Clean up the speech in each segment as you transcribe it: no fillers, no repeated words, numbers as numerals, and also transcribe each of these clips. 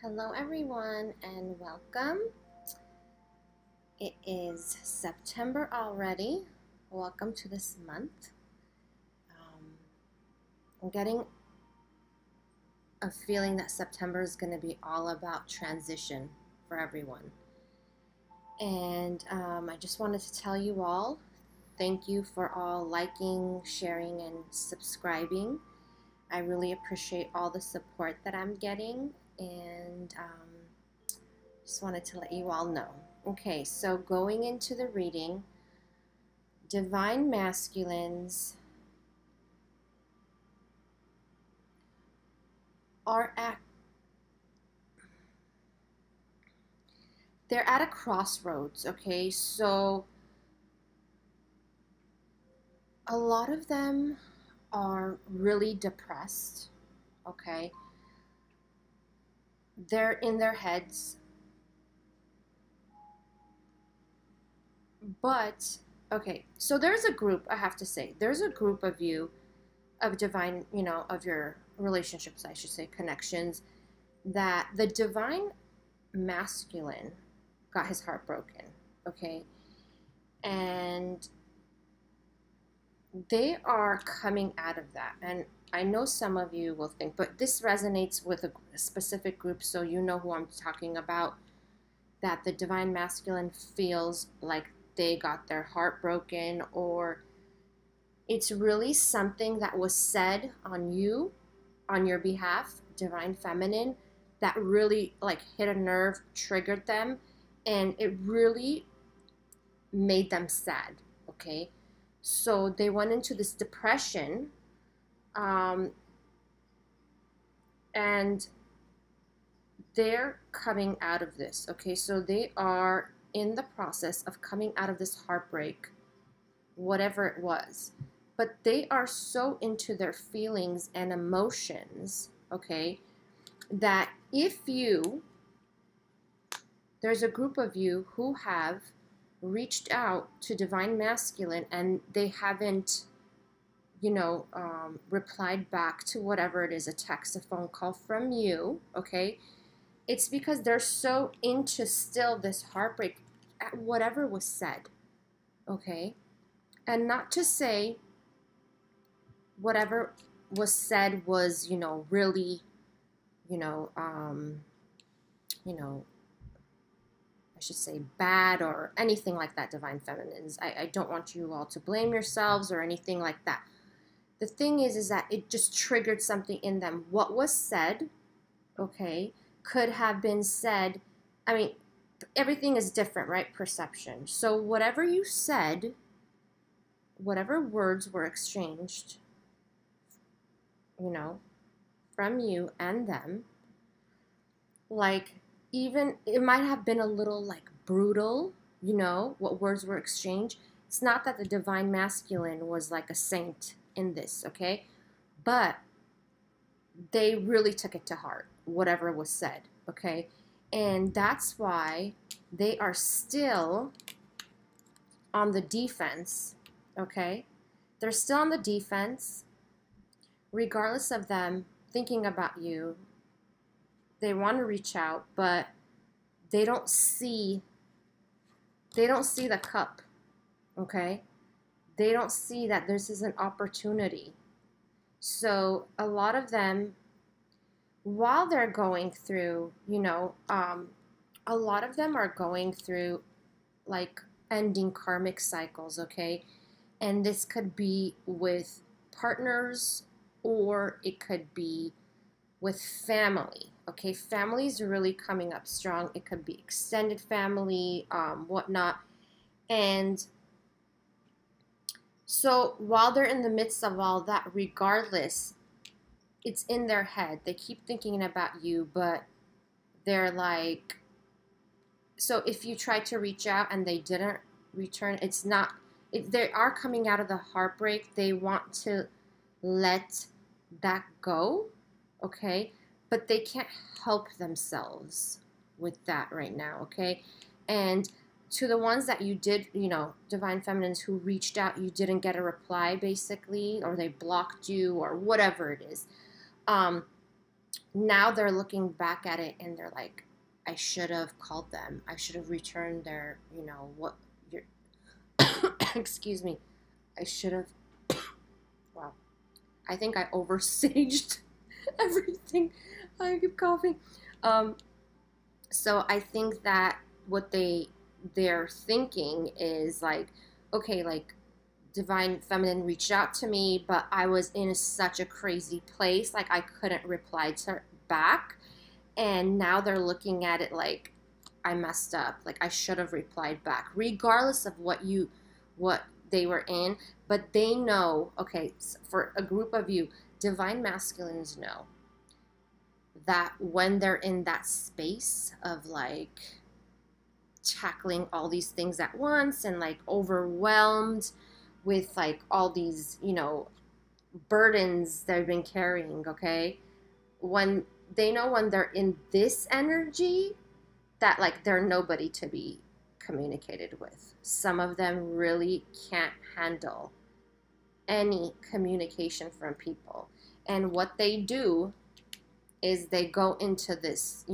Hello, everyone, and welcome. It is September already. Welcome to this month. I'm getting a feeling that September is going to be all about transition for everyone. And I just wanted to tell you all thank you for all liking, sharing, and subscribing. I really appreciate all the support that I'm getting, and just wanted to let you all know. Okay, so going into the reading, divine masculines they're at a crossroads, okay? So a lot of them are really depressed, okay? They're in their heads. But, okay, so there's a group, I have to say, there's a group of you, of divine, of your relationships, I should say, connections, that the divine masculine got his heart broken, okay? And they are coming out of that. And I know some of you will think, but this resonates with a specific group, so you know who I'm talking about, that the divine masculine feels like they got their heart broken, or it's really something that was said on you, on your behalf, divine feminine, that really like hit a nerve, triggered them, and it really made them sad, okay? So they went into this depression, and they're coming out of this, okay? So they are in the process of coming out of this heartbreak, whatever it was. But they are so into their feelings and emotions, okay, that there's a group of you who have reached out to divine masculine and they haven't, replied back to whatever it is, a text, a phone call from you, okay? It's because they're so into still this heartbreak at whatever was said, okay? And not to say whatever was said was, really, you know, um, I should say bad or anything like that, divine feminines. I don't want you all to blame yourselves or anything like that. The thing is that it just triggered something in them. What was said, okay, could have been said. I mean, everything is different, right? Perception. So whatever you said, whatever words were exchanged, from you and them, like, even it might have been a little like brutal, what words were exchanged. It's not that the divine masculine was like a saint in this, okay? But they really took it to heart, whatever was said, okay? And that's why they are still on the defense, okay? They're still on the defense, regardless of them thinking about you. They want to reach out, but they don't see the cup, okay? They don't see that this is an opportunity. So a lot of them, while they're going through, a lot of them are going through like ending karmic cycles, okay? And this could be with partners, or it could be with family, okay? Family's really coming up strong. It could be extended family, whatnot. And so while they're in the midst of all that, regardless, it's in their head. They keep thinking about you, but they're like, so if you try to reach out and they didn't return, it's not, they are coming out of the heartbreak. They want to let that go, okay? But they can't help themselves with that right now, okay? And to the ones that you did, divine feminines who reached out, you didn't get a reply, basically, or they blocked you or whatever it is. now they're looking back at it and they're like, I should have called them. I should have returned their, what your excuse me. I should have wow. I think I oversaged everything. I keep coughing. Um, so I think that what they're thinking is like, okay, like divine feminine reached out to me, but I was in such a crazy place, like I couldn't reply to her back. And now they're looking at it like I messed up, like I should have replied back, regardless of what they were in. But they know, okay, for a group of you, divine masculines know that when they're in that space of like tackling all these things at once and like overwhelmed with like all these, burdens they've been carrying, okay? When they know when they're in this energy that like they're nobody to be communicated with. Some of them really can't handle any communication from people. And what they do is they go into this,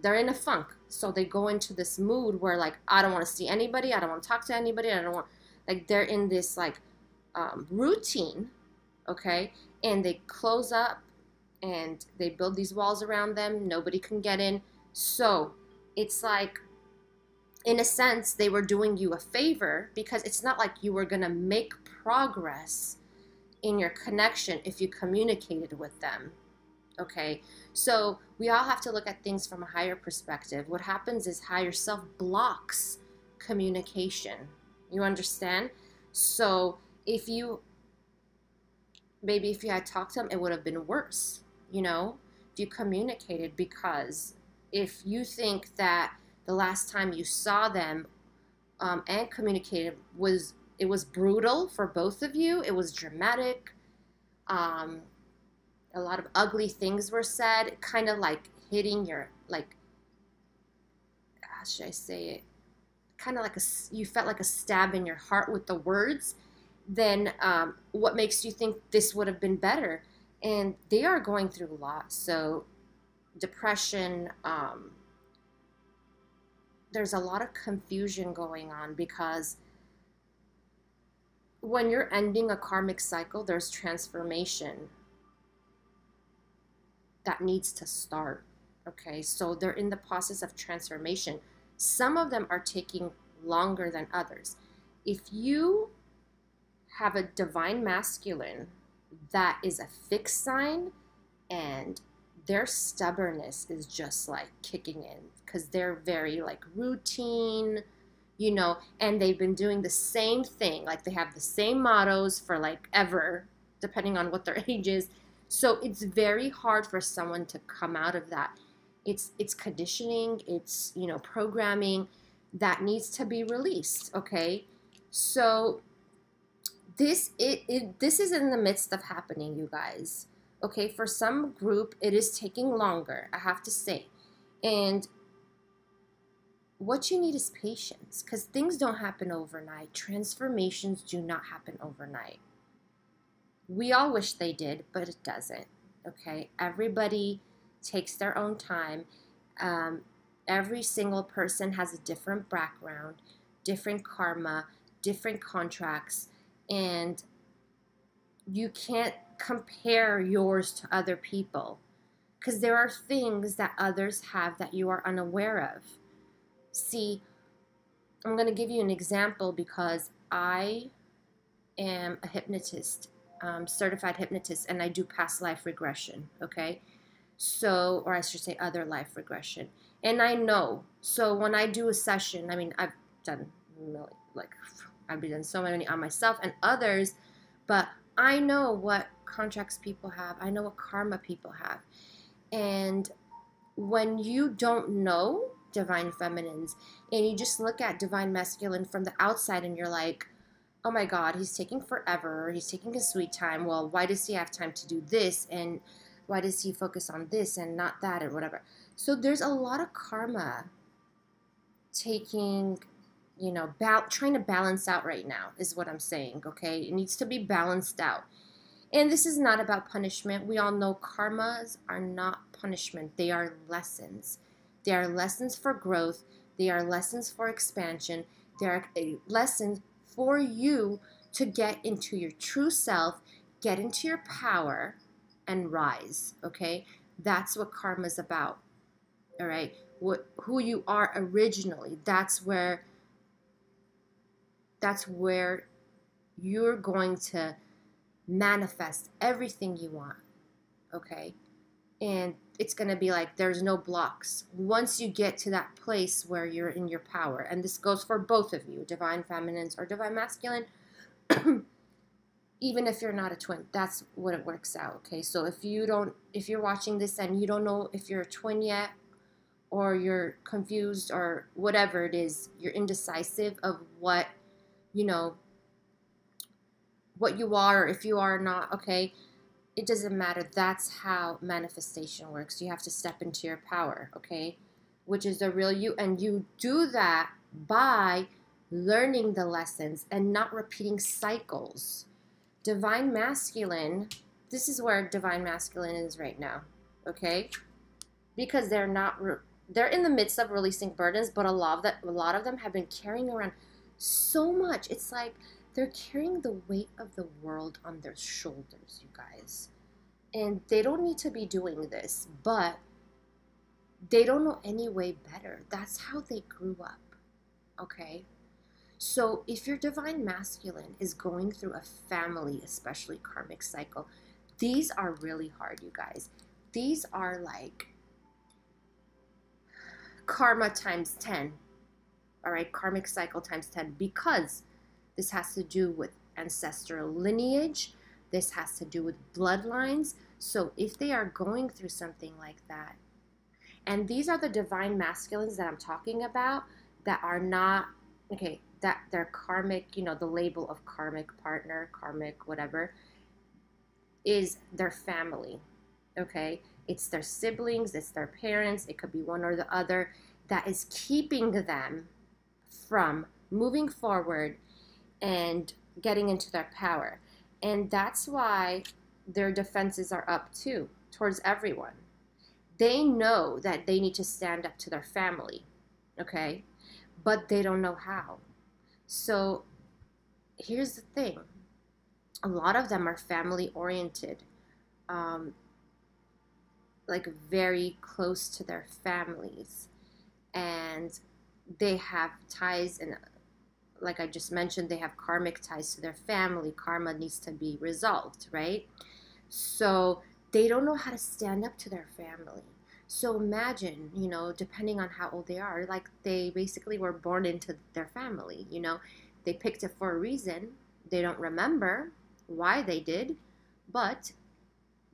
they're in a funk. So they go into this mood where like, I don't want to see anybody. I don't want to talk to anybody. I don't want, like, they're in this like routine, okay? And they close up and they build these walls around them. Nobody can get in. So it's like, in a sense, they were doing you a favor because it's not like you were going to make progress in your connection if you communicated with them. Okay, so we all have to look at things from a higher perspective. What happens is higher self blocks communication. You understand? So maybe if you had talked to them, it would have been worse, if you communicated, because if you think that the last time you saw them and communicated it was brutal for both of you, it was dramatic, a lot of ugly things were said, kind of like hitting your, like, how should I say it? Kind of like you felt like a stab in your heart with the words. Then what makes you think this would have been better? And they are going through a lot. So depression, there's a lot of confusion going on because when you're ending a karmic cycle, there's transformation that needs to start. Okay, so they're in the process of transformation. Some of them are taking longer than others. If you have a divine masculine that is a fixed sign and their stubbornness is just like kicking in because they're very like routine, and they've been doing the same thing. Like they have the same mottos for like ever, depending on what their age is. So it's very hard for someone to come out of that. It's conditioning, it's, programming that needs to be released, okay? So this is in the midst of happening, you guys. Okay, for some group, it is taking longer, I have to say. And what you need is patience, because things don't happen overnight. Transformations do not happen overnight. We all wish they did, but it doesn't, okay? Everybody takes their own time. Every single person has a different background, different karma, different contracts, and you can't compare yours to other people because there are things that others have that you are unaware of. See, I'm going to give you an example because I am a hypnotist, certified hypnotist, and I do past life regression, okay? So, or I should say other life regression. And I know, so when I do a session, I mean, I've done so many on myself and others, but I know what contracts people have. I know what karma people have. And when you don't know divine feminines and you just look at divine masculine from the outside and you're like, oh my God, he's taking forever. He's taking his sweet time. Well, why does he have time to do this? And why does he focus on this and not that and whatever? So there's a lot of karma taking, trying to balance out right now is what I'm saying, okay? It needs to be balanced out. And this is not about punishment. We all know karmas are not punishment. They are lessons. They are lessons for growth. They are lessons for expansion. They are lessons for you to get into your true self, get into your power, and rise, okay? That's what karma is about, all right? Who you are originally, that's where you're going to manifest everything you want, okay? And it's going to be like there's no blocks. Once you get to that place where you're in your power, and this goes for both of you, divine feminines or divine masculine, even if you're not a twin, that's what it works out, okay? So if you're watching this and you don't know if you're a twin yet, or you're confused or whatever it is, you're indecisive of what, you know, what you are or if you are not, okay? It doesn't matter. That's how manifestation works. You have to step into your power, okay? Which is the real you. And you do that by learning the lessons and not repeating cycles. Divine masculine, this is where divine masculine is right now, okay? Because they're in the midst of releasing burdens, but a lot of them have been carrying around so much. It's like they're carrying the weight of the world on their shoulders, you guys. And they don't need to be doing this, but they don't know any way better. That's how they grew up, okay? So if your divine masculine is going through a family, especially karmic cycle, these are really hard, you guys. These are like karma times 10, all right? Karmic cycle times 10, because this has to do with ancestral lineage. This has to do with bloodlines. So if they are going through something like that, and these are the divine masculines that I'm talking about that are not, okay, that they're karmic, you know, the label of karmic partner, karmic whatever, is their family, okay? It's their siblings, it's their parents, it could be one or the other, that is keeping them from moving forward and getting into their power. And that's why their defenses are up too, towards everyone. They know that they need to stand up to their family, okay? But they don't know how. So here's the thing. A lot of them are family oriented, like very close to their families. And they have ties, and like I just mentioned, they have karmic ties to their family. Karma needs to be resolved, right? So they don't know how to stand up to their family. So imagine, you know, depending on how old they are, like they basically were born into their family, you know. They picked it for a reason. They don't remember why they did, but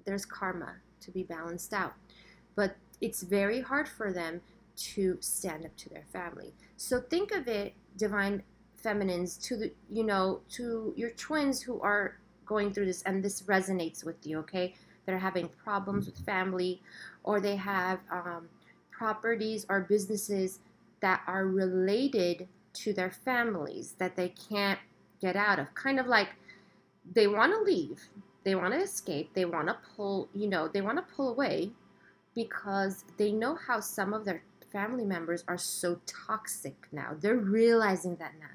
there's karma to be balanced out. But it's very hard for them to stand up to their family. So think of it, divine feminines, to the, you know, to your twins who are going through this, and this resonates with you, okay? They're having problems with family, or they have properties or businesses that are related to their families that they can't get out of. Kind of like they want to leave, they want to escape, they want to pull, you know, they want to pull away because they know how some of their family members are so toxic now. They're realizing that now.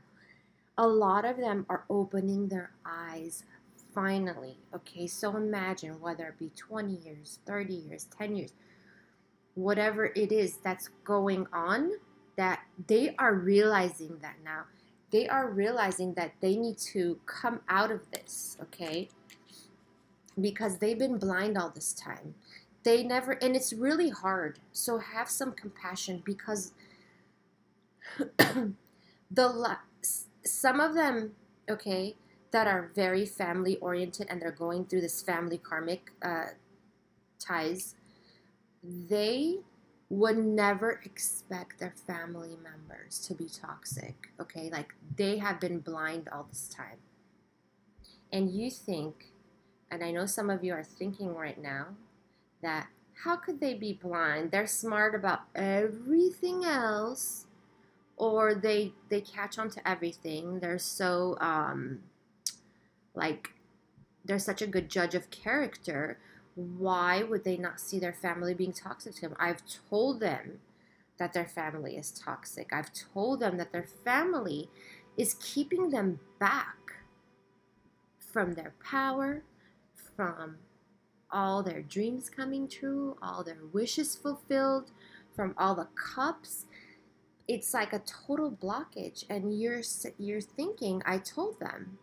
A lot of them are opening their eyes finally, okay? So imagine, whether it be 20 years, 30 years, 10 years, whatever it is that's going on, that they are realizing that now. They are realizing that they need to come out of this, okay? Because they've been blind all this time. They never, and it's really hard. So have some compassion, because some of them, okay, that are very family oriented and they're going through this family karmic ties, they would never expect their family members to be toxic, okay? Like, they have been blind all this time. And you think, and I know some of you are thinking right now, that how could they be blind? They're smart about everything else, or they catch on to everything. They're so like they're such a good judge of character, why would they not see their family being toxic to them? I've told them that their family is toxic. I've told them that their family is keeping them back from their power, from all their dreams coming true, all their wishes fulfilled, from all the cups. It's like a total blockage. And you're thinking, I told them.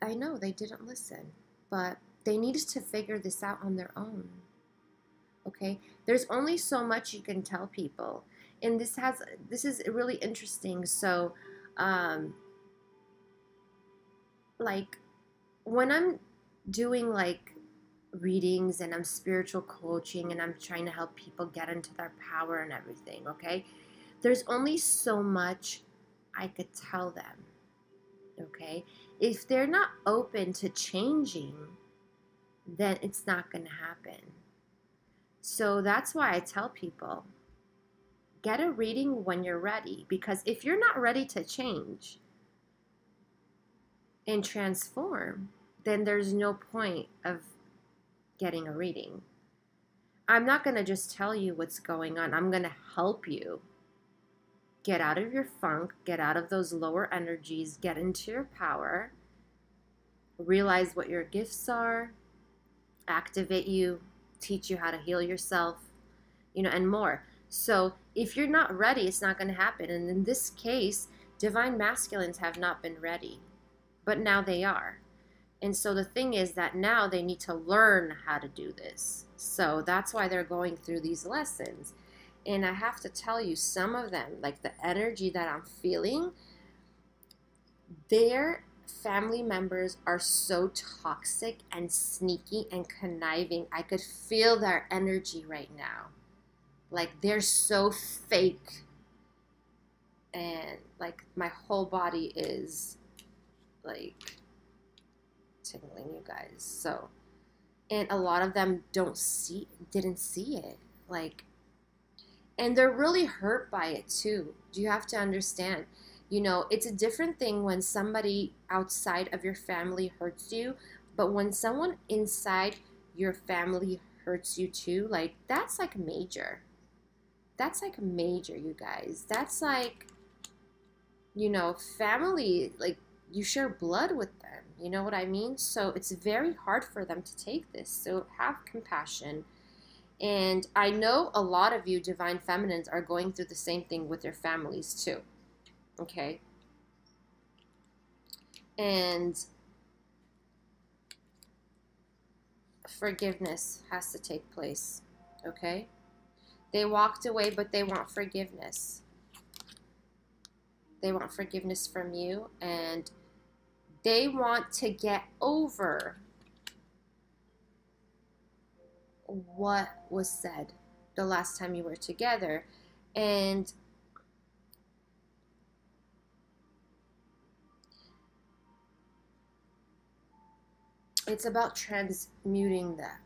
I know they didn't listen, but they needed to figure this out on their own. Okay? There's only so much you can tell people. And this is really interesting. So, like, when I'm doing like readings and I'm spiritual coaching and I'm trying to help people get into their power and everything, okay? There's only so much I could tell them, okay? If they're not open to changing, then it's not going to happen. So that's why I tell people, get a reading when you're ready, because if you're not ready to change and transform, then there's no point of getting a reading. I'm not going to just tell you what's going on. I'm going to help you get out of your funk, get out of those lower energies, get into your power, realize what your gifts are, activate you, teach you how to heal yourself, and more. So if you're not ready, it's not going to happen. And in this case, divine masculines have not been ready, but now they are. And so the thing is that now they need to learn how to do this. So that's why they're going through these lessons. And I have to tell you, some of them, like the energy that I'm feeling, their family members are so toxic and sneaky and conniving. I could feel their energy right now. Like, they're so fake. And like my whole body is like tingling, you guys. So, and a lot of them didn't see it. Like, and they're really hurt by it too. You have to understand, it's a different thing when somebody outside of your family hurts you, but when someone inside your family hurts you too, like, that's like major. That's like major, you guys. That's like, family, like, you share blood with them. You know what I mean? So it's very hard for them to take this. So have compassion. And I know a lot of you divine feminines are going through the same thing with your families too. Okay? And forgiveness has to take place. Okay? They walked away, but they want forgiveness. They want forgiveness from you, and they want to get over what was said the last time you were together. And it's about transmuting that.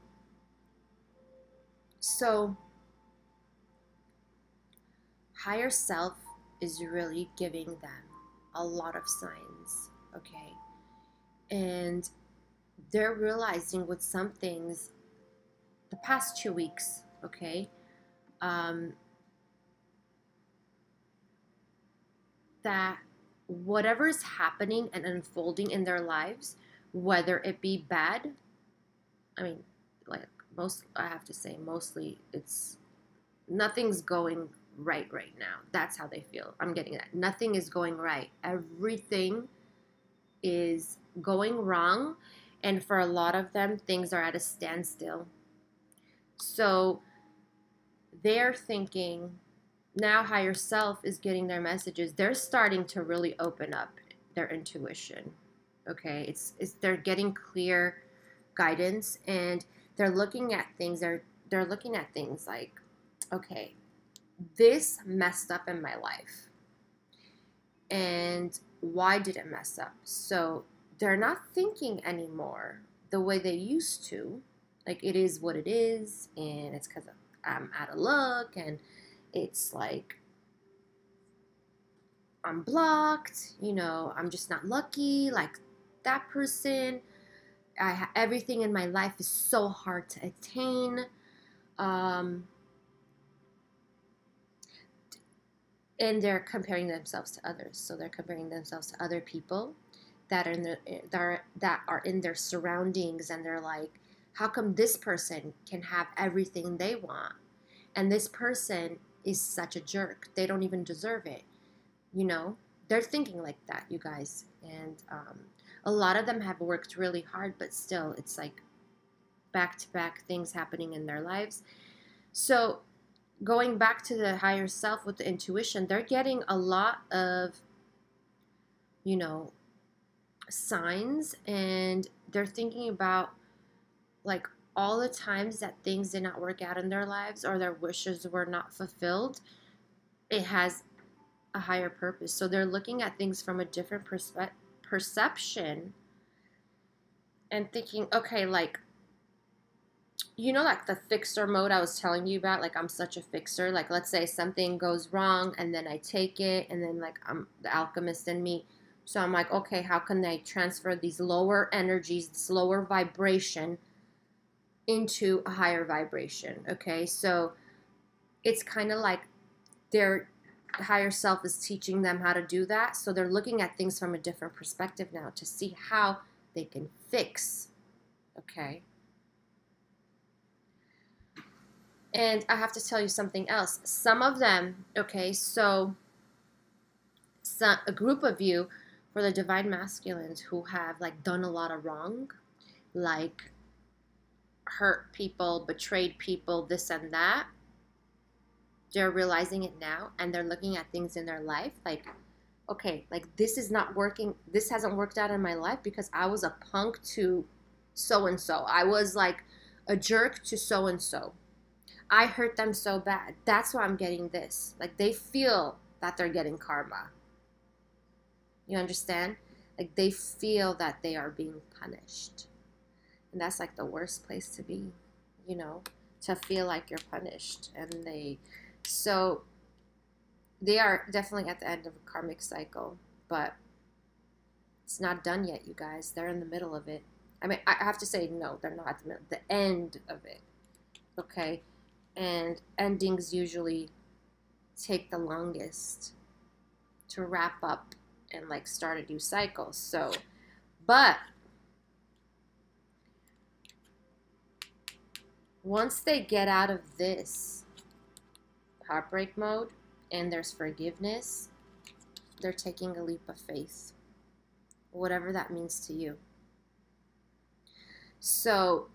So higher self is really giving them a lot of signs, okay? And they're realizing with some things the past 2 weeks, okay, that whatever is happening and unfolding in their lives, whether it be bad, I mean, like, I have to say, mostly it's, nothing's going right now. That's how they feel. I'm getting that. Nothing is going right. Everything is going wrong. And for a lot of them, things are at a standstill. So they're thinking, now higher self is getting their messages. They're starting to really open up their intuition. Okay? They're getting clear guidance, and they're looking at things. They're looking at things like, okay, this messed up in my life. And why did it mess up? So they're not thinking anymore the way they used to. Like, it is what it is, and it's because I'm out of luck, and it's like, I'm blocked, you know, I'm just not lucky like that person. Everything in my life is so hard to attain. Um, and they're comparing themselves to others. So they're comparing themselves to other people that are that are in their surroundings, and they're like, how come this person can have everything they want, and this person is such a jerk? They don't even deserve it. You know, they're thinking like that, you guys, and a lot of them have worked really hard, but still, it's like back to back things happening in their lives. So going back to the higher self with the intuition, they're getting a lot of, you know, signs, and they're thinking about like all the times that things did not work out in their lives or their wishes were not fulfilled. It has a higher purpose. So they're looking at things from a different perception and thinking, okay, like, you know, like the fixer mode I was telling you about, like I'm such a fixer. Like, let's say something goes wrong and then I take it, and then like I'm the alchemist in me. So I'm like, okay, how can I transfer these lower energies, this lower vibration into a higher vibration? Okay, so it's kind of like their higher self is teaching them how to do that. So they're looking at things from a different perspective now to see how they can fix. Okay. And I have to tell you something else. Some of them, okay, so a group of you, for the divine masculines who have like done a lot of wrong, like hurt people, betrayed people, this and that, they're realizing it now, and they're looking at things in their life like, okay, like this is not working. This hasn't worked out in my life because I was a punk to so and so. I was like a jerk to so and so. I hurt them so bad. That's why I'm getting this. Like they feel that they're getting karma. You understand? Like they feel that they are being punished. And that's like the worst place to be, you know, to feel like you're punished. And so they are definitely at the end of a karmic cycle, but it's not done yet, you guys. They're in the middle of it. I mean, I have to say, no, they're not at the middle, the end of it. Okay? And endings usually take the longest to wrap up and like start a new cycle. So, but once they get out of this heartbreak mode and there's forgiveness, they're taking a leap of faith, whatever that means to you. So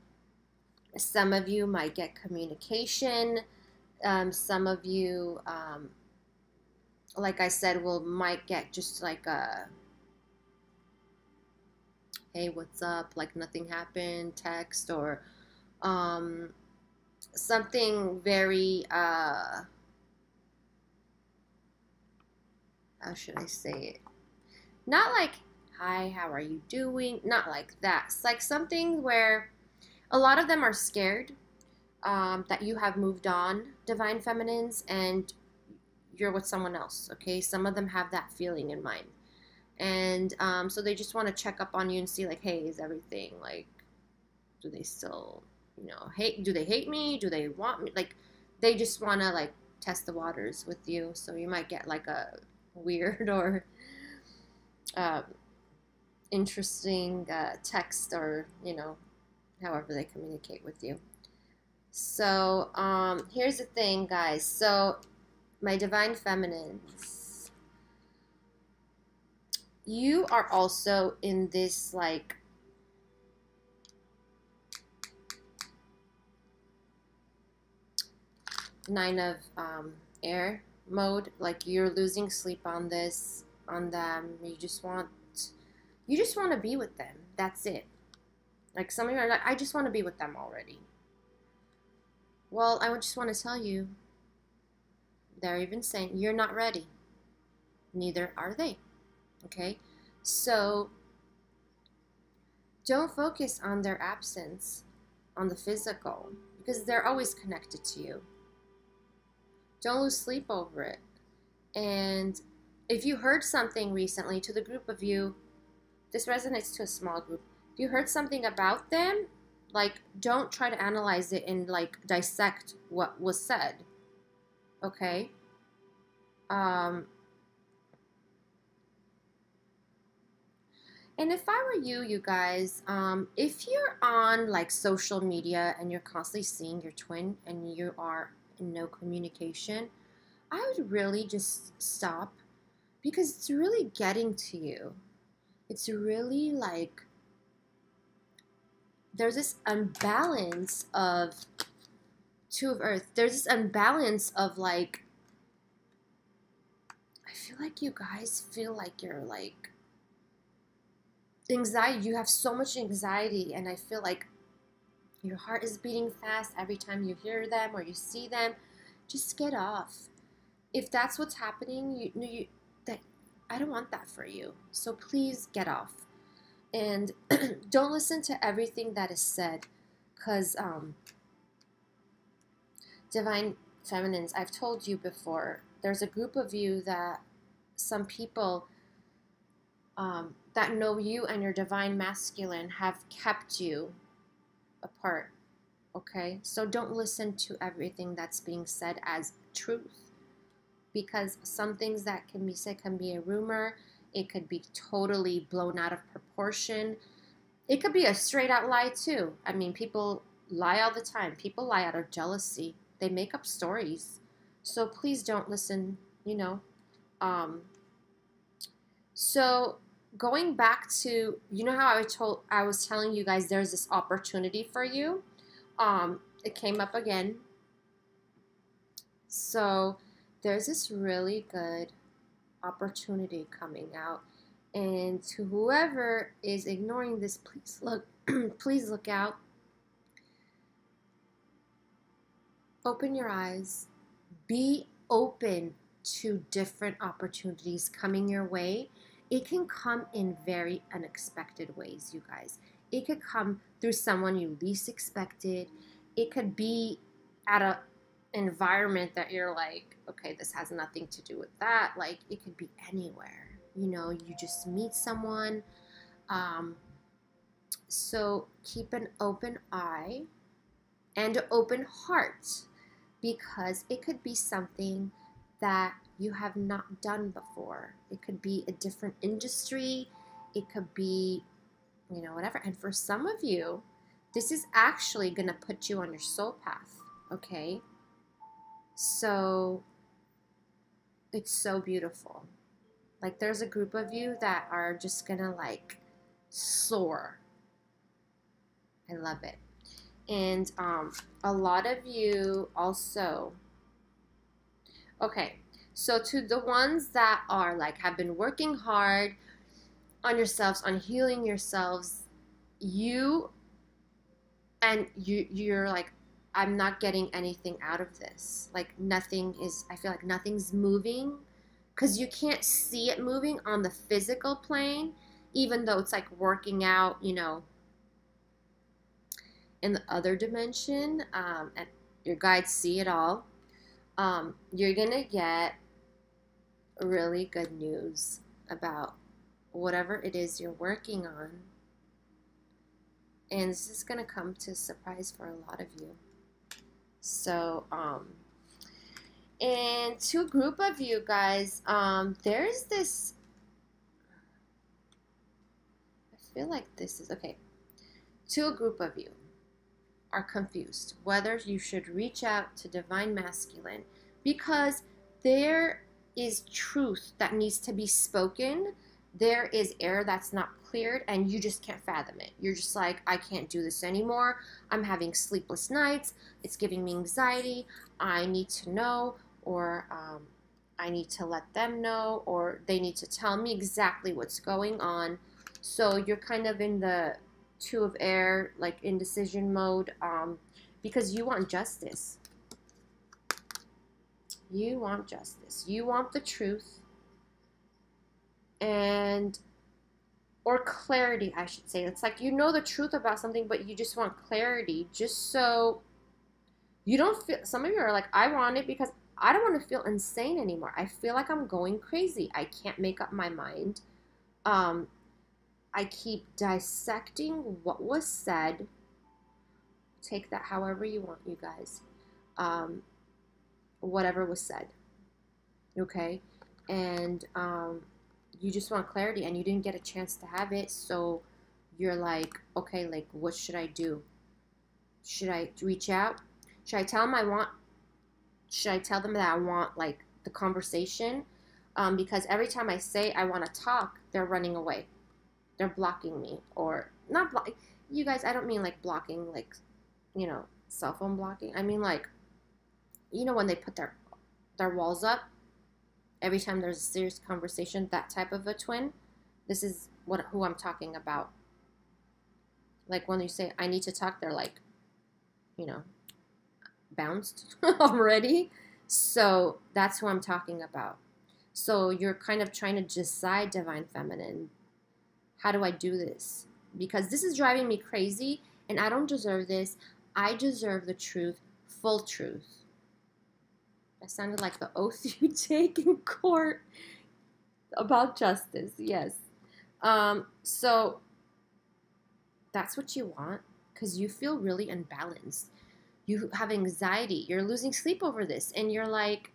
some of you might get communication. Some of you, like I said, might get just like a, hey, what's up? Like nothing happened, text, or something very, how should I say it? Not like, hi, how are you doing? Not like that. It's like something where a lot of them are scared that you have moved on, divine feminines, and you're with someone else, okay? Some of them have that feeling in mind. And so they just want to check up on you and see, like, hey, is everything, like, do they still, you know, do they hate me? Do they want me? Like, they just want to, like, test the waters with you. So you might get, like, a weird or interesting text, or, you know, however they communicate with you. So here's the thing, guys. So my divine feminines, you are also in this like nine of air mode. Like you're losing sleep on them. You just want to be with them. That's it. Like some of you are like, I just want to be with them already. Well, I just want to tell you, they're even saying you're not ready. Neither are they. Okay? So don't focus on their absence, on the physical, because they're always connected to you. Don't lose sleep over it. And if you heard something recently, to the group of you, this resonates to a small group. If you heard something about them, like, don't try to analyze it and like dissect what was said. Okay? And if I were you, you guys, if you're on like social media and you're constantly seeing your twin and you are in no communication, I would really just stop, because it's really getting to you. It's really like there's this unbalance of two of earth. There's this unbalance of like, I feel like you guys feel like you're like anxiety. You have so much anxiety, and I feel like your heart is beating fast every time you hear them or you see them. Just get off. If that's what's happening, that I don't want that for you. So please get off, and don't listen to everything that is said, because Divine Feminines, I've told you before, there's a group of you that some people that know you and your Divine Masculine have kept you apart, okay? So don't listen to everything that's being said as truth, because some things that can be said can be a rumor. It could be totally blown out of proportion. It could be a straight out lie too. I mean, people lie all the time. People lie out of jealousy. They make up stories. So please don't listen, you know. So going back to, you know how I was telling you guys there's this opportunity for you. It came up again. So there's this really good opportunity coming out, and to whoever is ignoring this, please look please look out. Open your eyes. Be open to different opportunities coming your way. It can come in very unexpected ways, you guys. It could come through someone you least expected. It could be at a environment that you're like, okay, this has nothing to do with that. Like, it could be anywhere. You know, you just meet someone. So keep an open eye and an open heart, because it could be something that you have not done before. It could be a different industry. It could be, you know, whatever. And for some of you, this is actually going to put you on your soul path, okay? So it's so beautiful. Like, there's a group of you that are just going to like soar. I love it. And a lot of you also, okay, so to the ones that are like, have been working hard on yourselves, on healing yourselves, you're like, I'm not getting anything out of this. Like, nothing is, I feel like nothing's moving, because you can't see it moving on the physical plane, even though it's like working out, you know, in the other dimension, and your guides see it all. You're gonna get really good news about whatever it is you're working on, and this is gonna come to a surprise for a lot of you. So and to a group of you guys, there's this, I feel like this is okay, to a group of you are confused whether you should reach out to Divine Masculine, because there is truth that needs to be spoken. There is air that's not cleared, and you just can't fathom it. You're just like, I can't do this anymore. I'm having sleepless nights. It's giving me anxiety. I need to know, or I need to let them know, or they need to tell me exactly what's going on. So you're kind of in the Two of Air, like indecision mode, because you want justice. You want justice. You want the truth, and or clarity, I should say. It's like, you know the truth about something, but you just want clarity, just so you don't feel. Some of you are like, I want it because I don't want to feel insane anymore. I feel like I'm going crazy. I can't make up my mind. Um, I keep dissecting what was said. Take that however you want, you guys. Um, whatever was said. Okay? And you just want clarity and you didn't get a chance to have it. So you're like, okay, like, what should I do? Should I reach out? Should I tell them should I tell them that I want, like, the conversation? Because every time I say I want to talk, they're running away. They're blocking me. Or not blocking. You guys, I don't mean like blocking, like, cell phone blocking. I mean, like, when they put their walls up every time there's a serious conversation, that type of a twin. This is who I'm talking about. Like, when you say I need to talk, they're like, bounced already. So that's who I'm talking about. So you're kind of trying to decide, Divine Feminine, how do I do this? Because this is driving me crazy and I don't deserve this. I deserve the truth, full truth. That sounded like the oath you take in court about justice. Yes. So that's what you want, because you feel really unbalanced. You have anxiety. You're losing sleep over this. And you're like,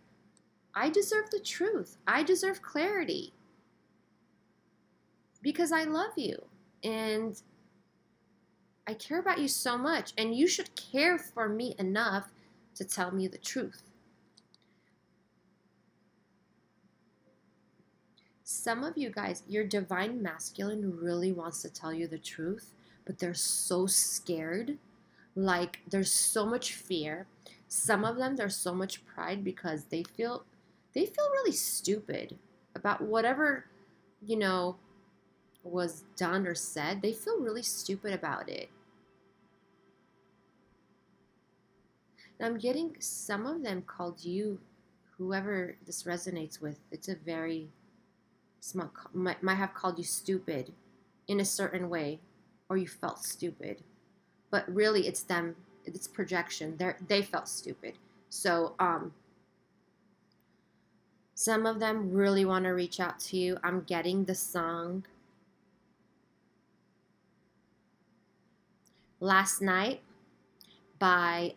I deserve the truth. I deserve clarity. Because I love you. And I care about you so much. And you should care for me enough to tell me the truth. Some of you guys, your divine masculine really wants to tell you the truth, but they're so scared. Like, there's so much fear. Some of them, there's so much pride because they feel really stupid about whatever, was done or said. They feel really stupid about it. And I'm getting some of them called you, whoever this resonates with. It's a very small, might have called you stupid in a certain way, or you felt stupid. But really, it's them. It's projection. They felt stupid. So, some of them really want to reach out to you. I'm getting the song Last Night by,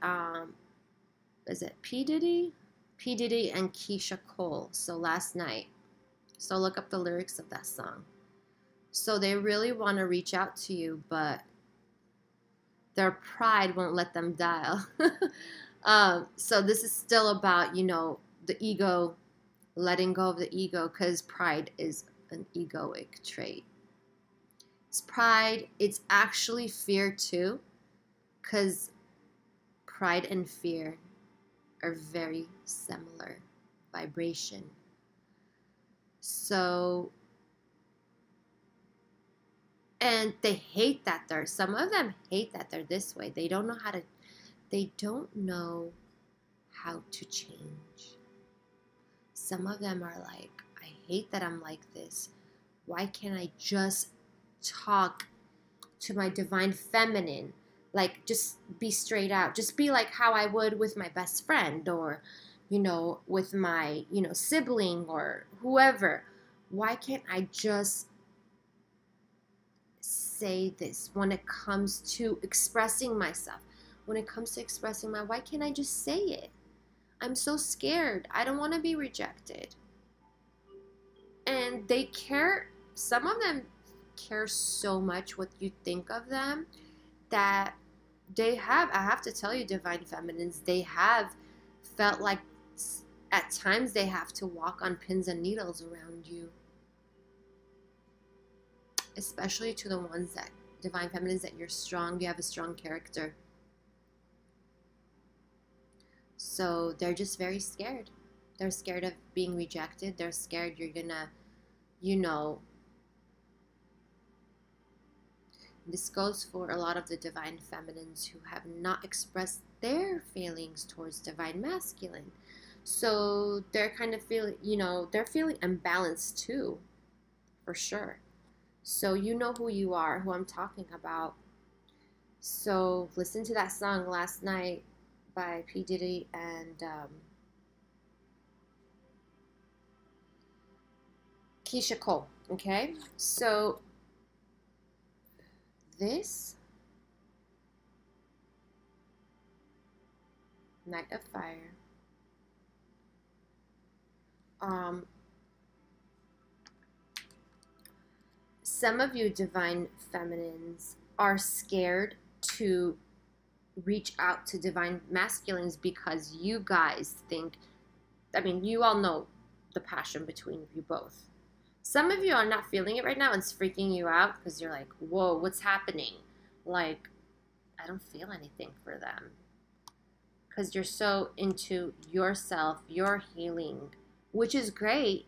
is it P. Diddy? P. Diddy and Keisha Cole. So, Last Night. So, look up the lyrics of that song. So, they really want to reach out to you, but their pride won't let them dial. So this is still about, the ego, letting go of the ego, because pride is an egoic trait. It's pride. It's actually fear too, because pride and fear are very similar vibration. So, and they hate that some of them hate that they're this way. They don't know how to change. Some of them are like, I hate that I'm like this. Why can't I just talk to my divine feminine? Like, just be straight out. Just be like how I would with my best friend, or, with my, sibling or whoever. Why can't I just say this when it comes to expressing myself? When it comes to expressing why can't I just say it? I'm so scared. I don't want to be rejected. And they care, some of them care so much what you think of them, that I have to tell you, divine feminines, they have felt like at times they have to walk on pins and needles around you. Especially to the ones that, divine feminines, that you're strong, you have a strong character. So they're just very scared. They're scared of being rejected. They're scared you're gonna, this goes for a lot of the divine feminines who have not expressed their feelings towards divine masculine. So they're kind of feeling, they're feeling imbalanced too, for sure. So you know who you are, who I'm talking about. So listen to that song Last Night by P. Diddy and Keisha Cole. Okay, so this Knight of Fire. Some of you divine feminines are scared to reach out to divine masculines because you guys think, I mean, you all know the passion between you both. Some of you are not feeling it right now and it's freaking you out because you're like, whoa, what's happening? Like, I don't feel anything for them. Because you're so into yourself, your healing, which is great,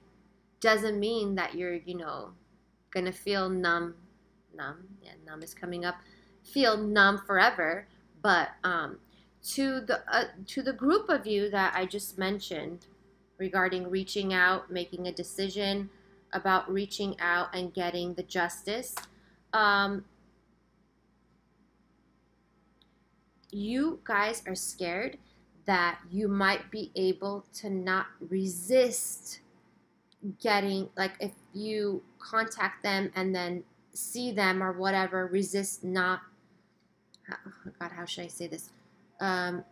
doesn't mean that you're, you know, going to feel numb. Numb is coming up. Feel numb forever. But to the group of you that I just mentioned regarding reaching out, making a decision about reaching out and getting the justice, you guys are scared that you might be able to not resist getting, like, if you contact them and then see them or whatever, resist not, oh God, how should I say this? Not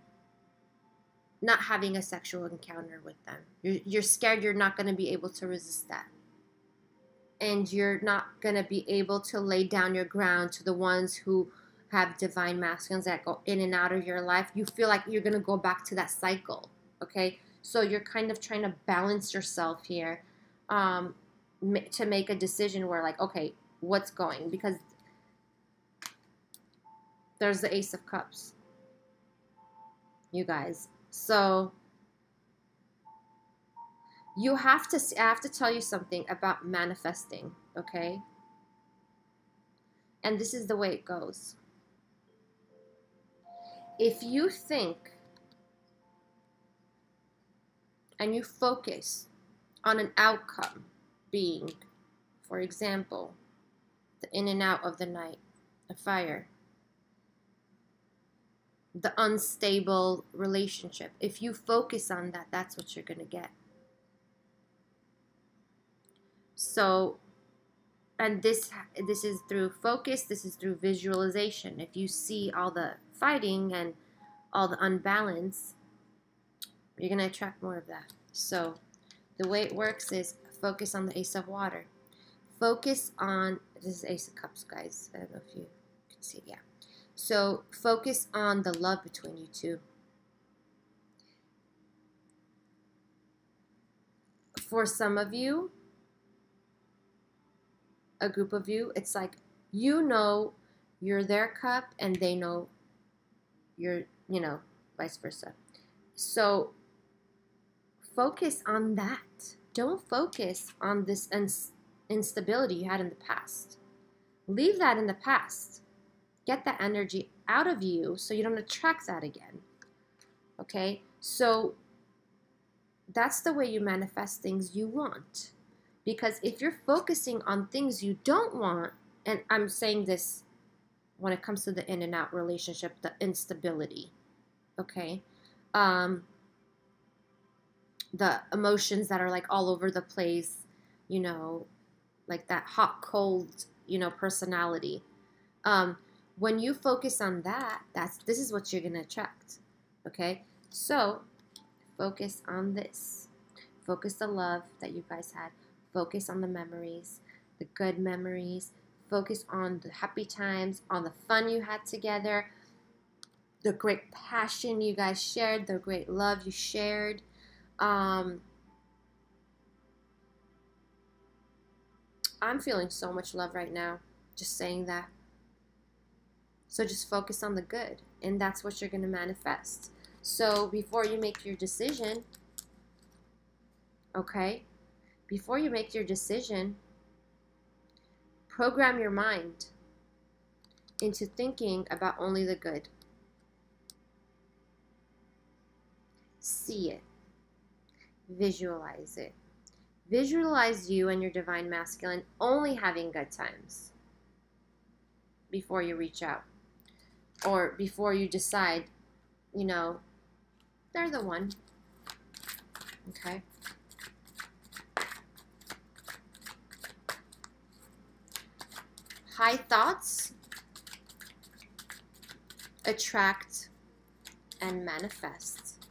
having a sexual encounter with them. You're scared you're not going to be able to resist that. And you're not going to be able to lay down your ground to the ones who have divine masculines that go in and out of your life. You feel like you're going to go back to that cycle, okay? So you're kind of trying to balance yourself here to make a decision where, like, okay, what's going? Because there's the Ace of Cups, you guys. So you have to, I have to tell you something about manifesting, okay? And this is the way it goes. If you think and you focus on an outcome being, for example, the in and out of the Knight of Fire, the unstable relationship, if you focus on that, that's what you're going to get. So, and this is through focus, this is through visualization. If you see all the fighting and all the unbalance, you're going to attract more of that. So the way it works is focus on the Ace of Water. Focus on, this is Ace of Cups, guys. I don't know if you can see it. Yeah. So focus on the love between you two. For some of you, a group of you, it's like, you know, you're their cup and they know you're, you know, vice versa. So focus on that. Don't focus on this instability you had in the past. Leave that in the past. Get that energy out of you so you don't attract that again. Okay? So that's the way you manifest things you want. Because if you're focusing on things you don't want, and I'm saying this when it comes to the in and out relationship, the instability, okay? The emotions that are like all over the place, you know, like that hot, cold, you know, personality. When you focus on that, this is what you're going to attract, okay? So focus on this. Focus the love that you guys had. Focus on the memories, the good memories. Focus on the happy times, on the fun you had together, the great passion you guys shared, the great love you shared. I'm feeling so much love right now, just saying that. So just focus on the good, and that's what you're going to manifest. So before you make your decision, okay, before you make your decision, program your mind into thinking about only the good. See it. Visualize it. Visualize you and your divine masculine only having good times before you reach out. Or before you decide, you know, they're the one. Okay? High thoughts attract and manifest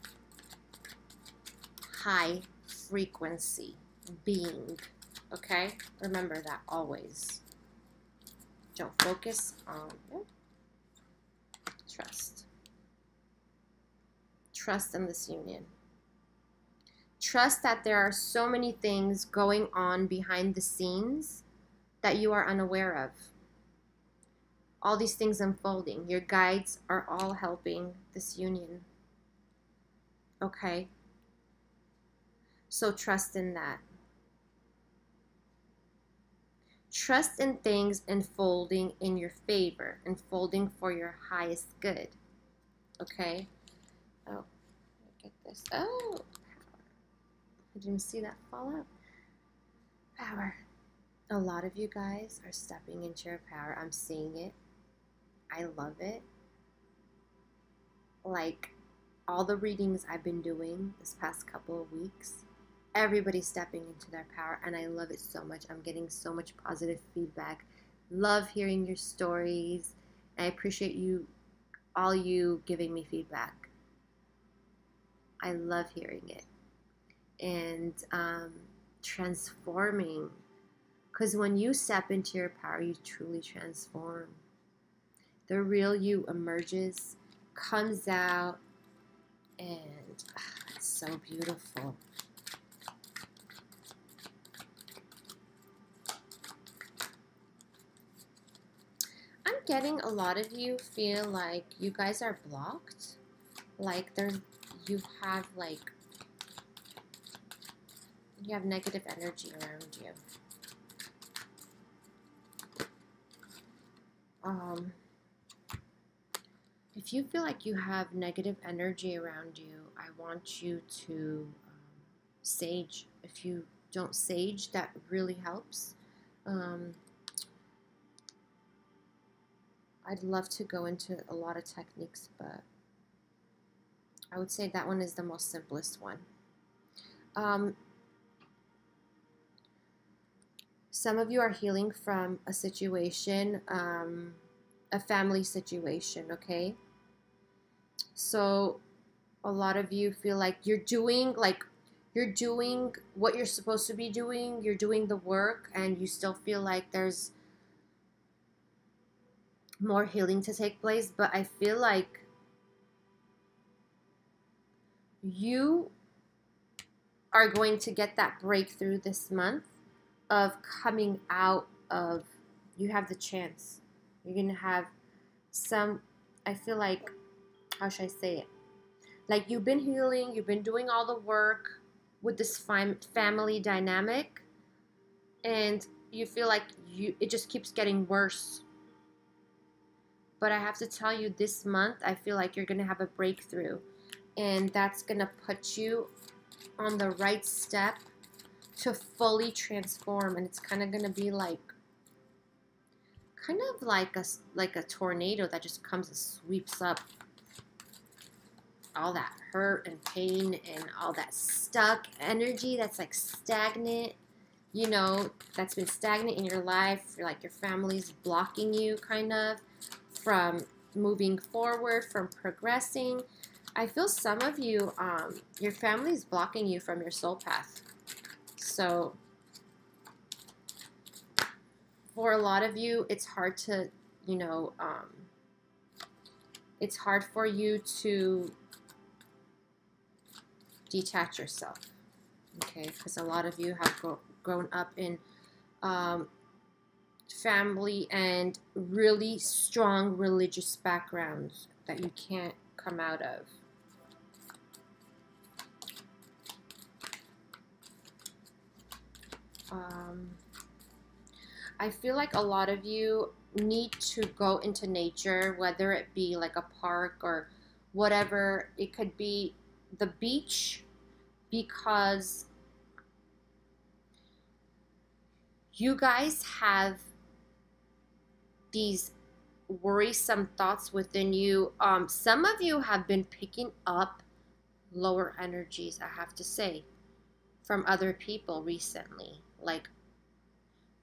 high frequency being. Okay? Remember that always. Don't focus on trust. Trust in this union. Trust that there are so many things going on behind the scenes that you are unaware of. All these things unfolding. Your guides are all helping this union. Okay? So trust in that. Trust in things unfolding in your favor, unfolding for your highest good. Okay? Oh, get this. Oh, power. I didn't see that fall out. Power. A lot of you guys are stepping into your power. I'm seeing it. I love it. Like all the readings I've been doing this past couple of weeks, everybody's stepping into their power, and I love it so much. I'm getting so much positive feedback. Love hearing your stories. I appreciate you, all you giving me feedback. I love hearing it. And transforming. Because when you step into your power, you truly transform. The real you emerges, comes out, and it's so beautiful. I'm getting a lot of you feel like you guys are blocked. Like you have negative energy around you. If you feel like you have negative energy around you, I want you to sage. If you don't sage, that really helps. I'd love to go into a lot of techniques, but I would say that one is the most simplest one. Some of you are healing from a situation, a family situation, okay? So a lot of you feel like you're doing what you're supposed to be doing, you're doing the work, and you still feel like there's more healing to take place. But I feel like you are going to get that breakthrough this month of coming out of, you have the chance. You're going to have some, I feel like, how should I say it? Like you've been healing, you've been doing all the work with this family dynamic, and you feel like it just keeps getting worse. But I have to tell you, this month, I feel like you're going to have a breakthrough, and that's going to put you on the right step to fully transform. And it's kind of going to be like a tornado that just comes and sweeps up all that hurt and pain and all that stuck energy that's like stagnant, that's been stagnant in your life. Like your family's blocking you kind of from moving forward, from progressing. I feel some of you, your family's blocking you from your soul path. So for a lot of you, it's hard to, it's hard for you to detach yourself, okay? Because a lot of you have grown up in family and really strong religious backgrounds that you can't come out of. I feel like a lot of you need to go into nature, whether it be like a park or whatever. It could be the beach, because you guys have these worrisome thoughts within you. Some of you have been picking up lower energies, I have to say, from other people recently. Like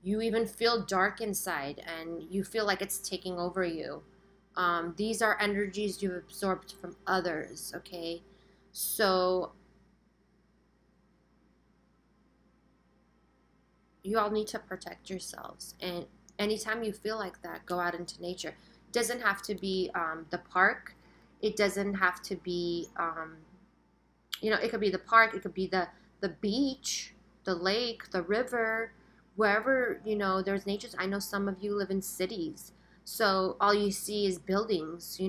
You even feel dark inside and you feel like it's taking over you. These are energies you've absorbed from others, okay? So you all need to protect yourselves. And anytime you feel like that, go out into nature. It doesn't have to be the park. It doesn't have to be, it could be the park. It could be the beach, the lake, the river, wherever, there's nature. I know some of you live in cities. So all you see is buildings.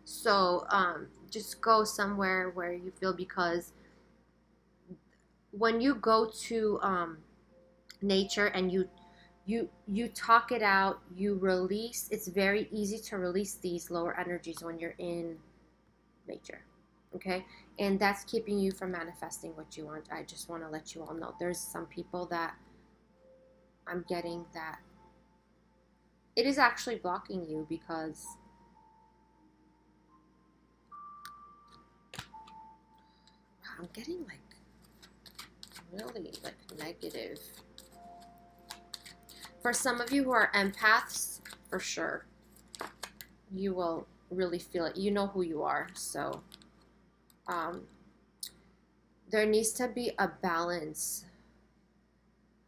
So just go somewhere where you feel, because when you go to nature and you talk it out, you release. It's very easy to release these lower energies when you're in nature, okay? And that's keeping you from manifesting what you want. I just want to let you all know there's some people that I'm getting that it is actually blocking you, because I'm getting like really like negative. For some of you who are empaths, for sure, you will really feel it. You know who you are. So there needs to be a balance.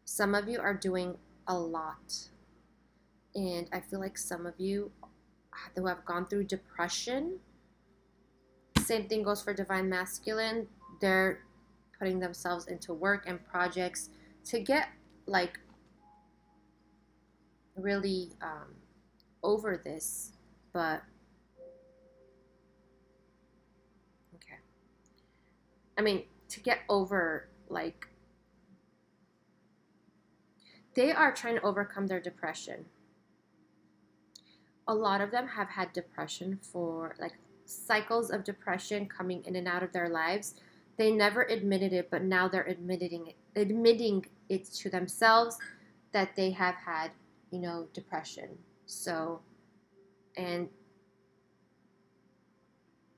Some of you are doing a lot. And I feel like some of you who have gone through depression, same thing goes for Divine Masculine. They're putting themselves into work and projects to get like really over this. But okay, I mean, to get over, like, they are trying to overcome their depression. A lot of them have had depression for like cycles of depression coming in and out of their lives. They never admitted it, but now they're admitting it to themselves that they have had, depression. So, and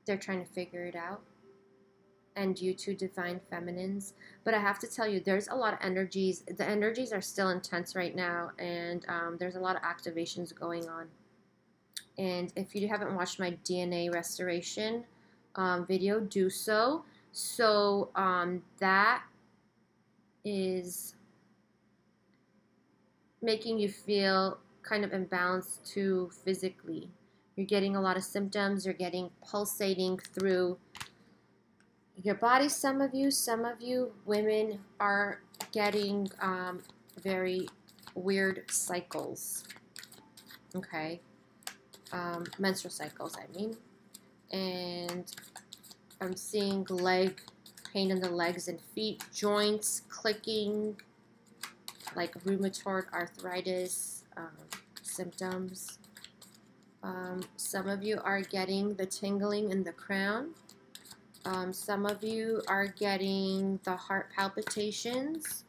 they're trying to figure it out. And you two divine feminines. But I have to tell you, there's a lot of energies. The energies are still intense right now, and there's a lot of activations going on. And if you haven't watched my DNA restoration video, do so. So that is making you feel kind of imbalanced too physically. You're getting a lot of symptoms. You're getting pulsating through your body. Some of you women are getting very weird cycles. Okay. Menstrual cycles, I mean. And I'm seeing pain in the legs and feet, joints clicking, like rheumatoid arthritis symptoms. Some of you are getting the tingling in the crown. Some of you are getting the heart palpitations.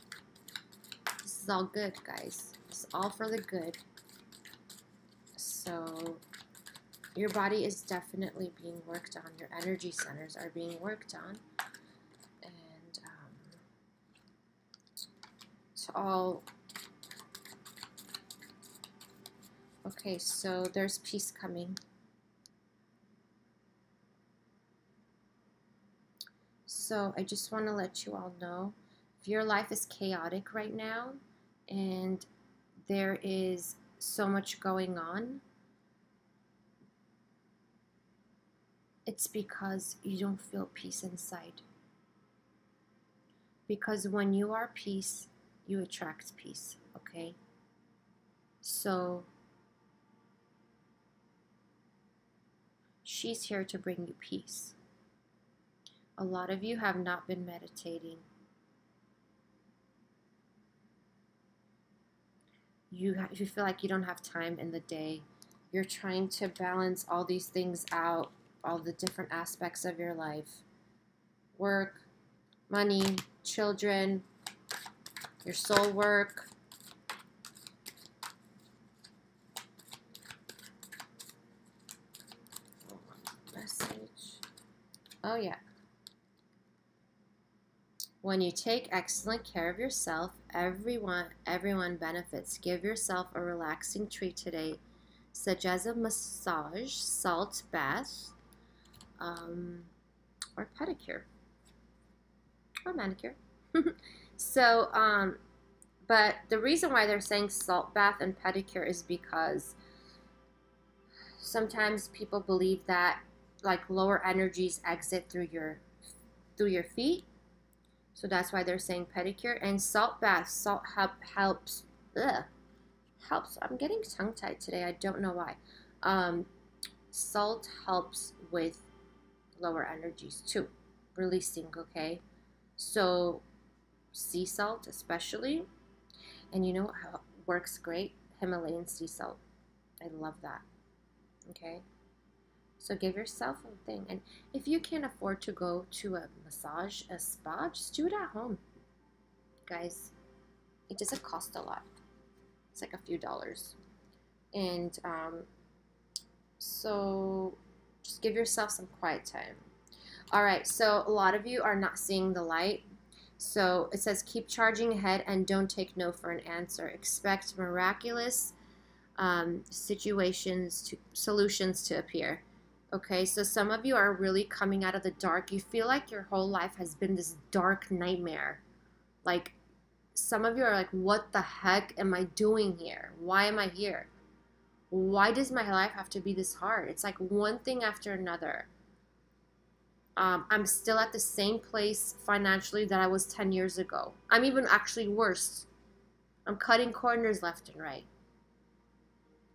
This is all good, guys. It's all for the good. So your body is definitely being worked on. Your energy centers are being worked on. And it's all... Okay, so there's peace coming. So I just want to let you all know, if your life is chaotic right now and there is so much going on, it's because you don't feel peace inside. Because when you are peace, you attract peace, okay? So she's here to bring you peace. A lot of you have not been meditating. You feel like you don't have time in the day. You're trying to balance all these things out, all the different aspects of your life. Work, money, children, your soul work. Message. Oh, yeah. When you take excellent care of yourself, everyone benefits. Give yourself a relaxing treat today, such as a massage, salt bath, or pedicure, or manicure. So, but the reason why they're saying salt bath and pedicure is because sometimes people believe that like lower energies exit through your feet. So that's why they're saying pedicure and salt bath. Salt helps. Helps. I'm getting tongue-tied today. I don't know why. Salt helps with lower energies too, releasing. Okay, so sea salt especially, and you know how it works great? Himalayan sea salt. I love that. Okay. So give yourself a thing. And if you can't afford to go to a massage, a spa, just do it at home. Guys, it doesn't cost a lot. It's like a few dollars. And so just give yourself some quiet time. All right, so a lot of you are not seeing the light. So it says keep charging ahead and don't take no for an answer. Expect miraculous solutions to appear. Okay, so some of you are really coming out of the dark. You feel like your whole life has been this dark nightmare. Like, some of you are like, what the heck am I doing here? Why am I here? Why does my life have to be this hard? It's like one thing after another. I'm still at the same place financially that I was 10 years ago. I'm even actually worse. I'm cutting corners left and right.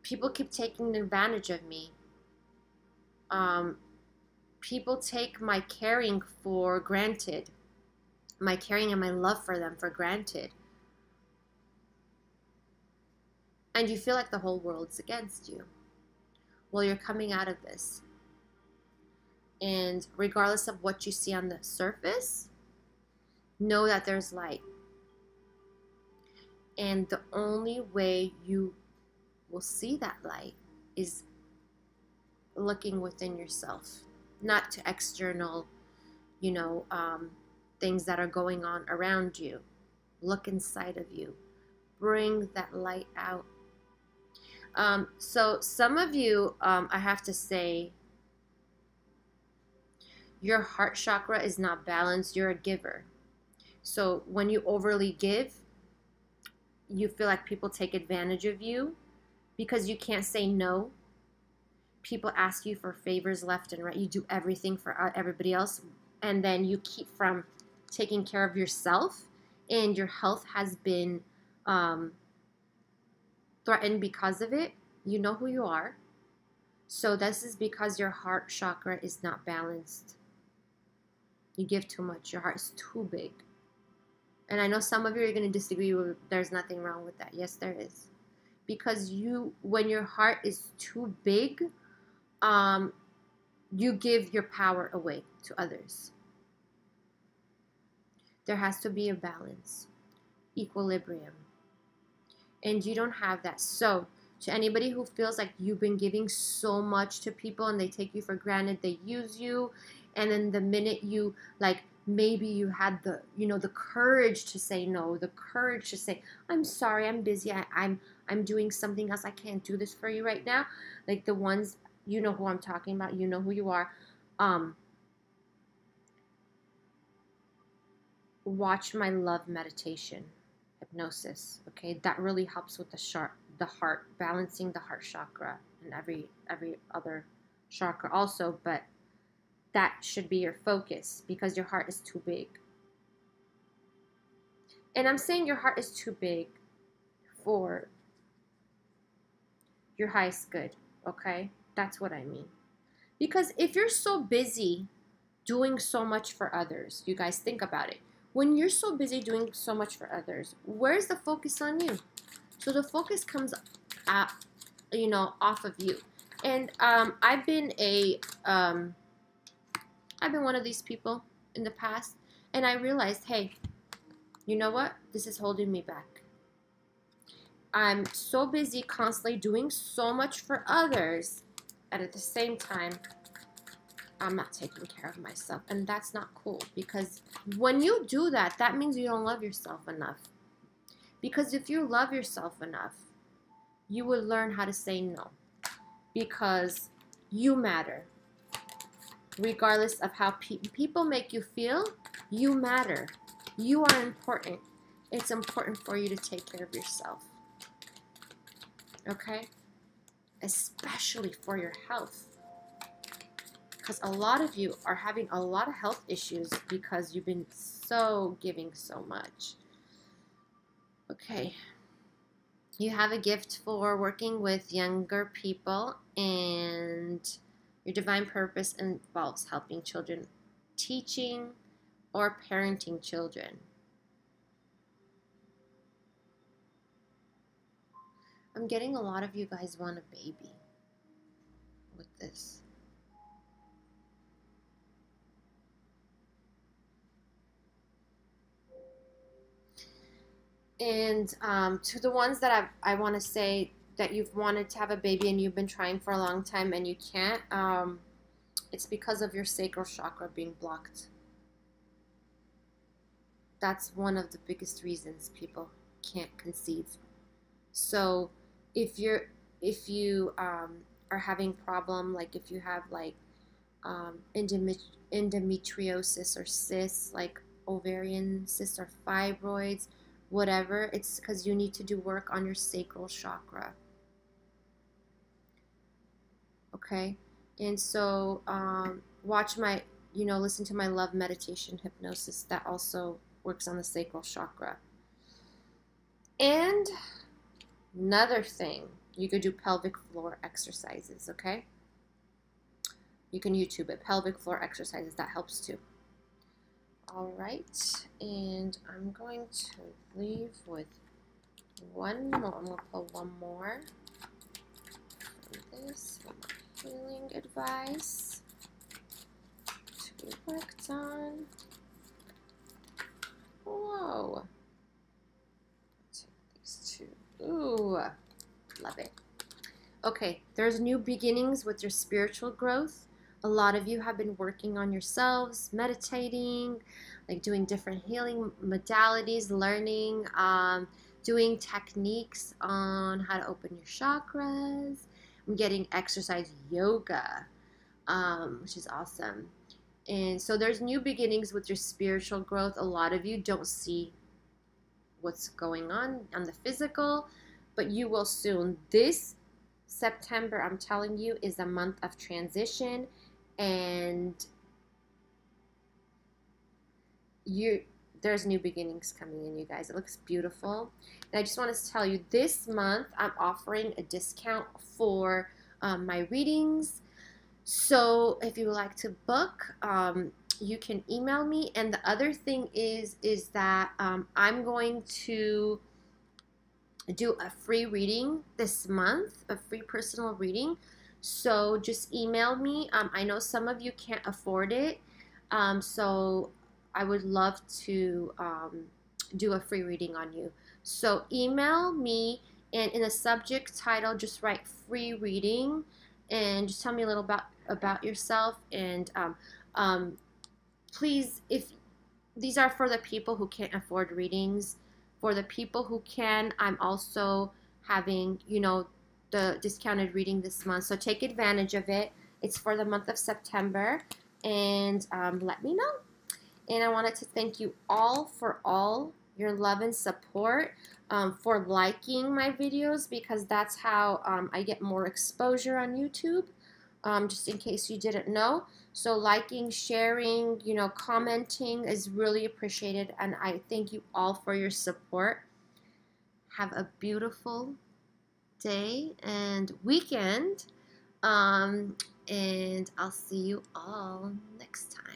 People keep taking advantage of me. People take my caring for granted. My caring and my love for them for granted. And you feel like the whole world's against you. Well, you're coming out of this. And regardless of what you see on the surface, know that there's light. And the only way you will see that light is looking within yourself, not to external, things that are going on around you. Look inside of you. Bring that light out. So some of you, I have to say, your heart chakra is not balanced. You're a giver. So when you overly give, you feel like people take advantage of you because you can't say no. People ask you for favors left and right. You do everything for everybody else, and then you keep from taking care of yourself, and your health has been threatened because of it. You know who you are. So this is because your heart chakra is not balanced. You give too much. Your heart is too big. And I know some of you are going to disagree with, there's nothing wrong with that. Yes, there is. Because when your heart is too big, you give your power away to others. There has to be a balance, equilibrium. And you don't have that. So to anybody who feels like you've been giving so much to people and they take you for granted, they use you, and then the minute you, like, maybe you had the, the courage to say no, the courage to say, I'm sorry, I'm busy, I'm doing something else, I can't do this for you right now. Like the ones, you know who I'm talking about, you know who you are. Watch my love meditation, hypnosis, okay? That really helps with the heart, balancing the heart chakra and every other chakra also, but that should be your focus because your heart is too big. And I'm saying your heart is too big for your highest good, okay? That's what I mean. Because if you're so busy doing so much for others, you guys think about it. When you're so busy doing so much for others, where's the focus on you? So the focus comes at, off of you. And I've been one of these people in the past, and I realized, hey, you know what? This is holding me back. I'm so busy constantly doing so much for others, and at the same time, I'm not taking care of myself. And that's not cool, because when you do that, that means you don't love yourself enough. Because if you love yourself enough, you will learn how to say no, because you matter. Regardless of how people make you feel, you matter. You are important. It's important for you to take care of yourself. Okay? Especially for your health. Because a lot of you are having a lot of health issues because you've been giving so much. Okay. You have a gift for working with younger people, and your divine purpose involves helping children, teaching, or parenting children. I'm getting a lot of you guys want a baby with this. And to the ones that I want to say that you've wanted to have a baby and you've been trying for a long time and you can't, it's because of your sacral chakra being blocked. That's one of the biggest reasons people can't conceive. So if you are having problem, like if you have like endometriosis or cysts, like ovarian cysts or fibroids, whatever, it's because you need to do work on your sacral chakra. Okay? And so watch my, listen to my love meditation hypnosis that also works on the sacral chakra. And another thing, you could do pelvic floor exercises, okay? You can YouTube it, pelvic floor exercises, that helps too. All right, and I'm going to leave with one more. I'm going to pull one more from this, for my healing advice to be worked on. Whoa. Take these two. Ooh, love it. Okay, there's new beginnings with your spiritual growth. A lot of you have been working on yourselves, meditating, like doing different healing modalities, learning, doing techniques on how to open your chakras. I'm getting exercise yoga, which is awesome. And so there's new beginnings with your spiritual growth. A lot of you don't see what's going on the physical, but you will soon. This September, I'm telling you, is a month of transition, and there's new beginnings coming in, you guys. It looks beautiful. And I just want to tell you, this month I'm offering a discount for my readings. So if you would like to book, you can email me. And the other thing is that I'm going to do a free reading this month, a free personal reading. So just email me. I know some of you can't afford it, so I would love to do a free reading on you. So email me, and in the subject title, just write free reading, and just tell me a little about yourself. And please, if these are for the people who can't afford readings, for the people who can, I'm also having, the discounted reading this month. So take advantage of it. It's for the month of September, and let me know. And I wanted to thank you all for all your love and support, for liking my videos, because that's how I get more exposure on YouTube, just in case you didn't know. So liking, sharing, commenting is really appreciated, and I thank you all for your support. Have a beautiful day and weekend, and I'll see you all next time.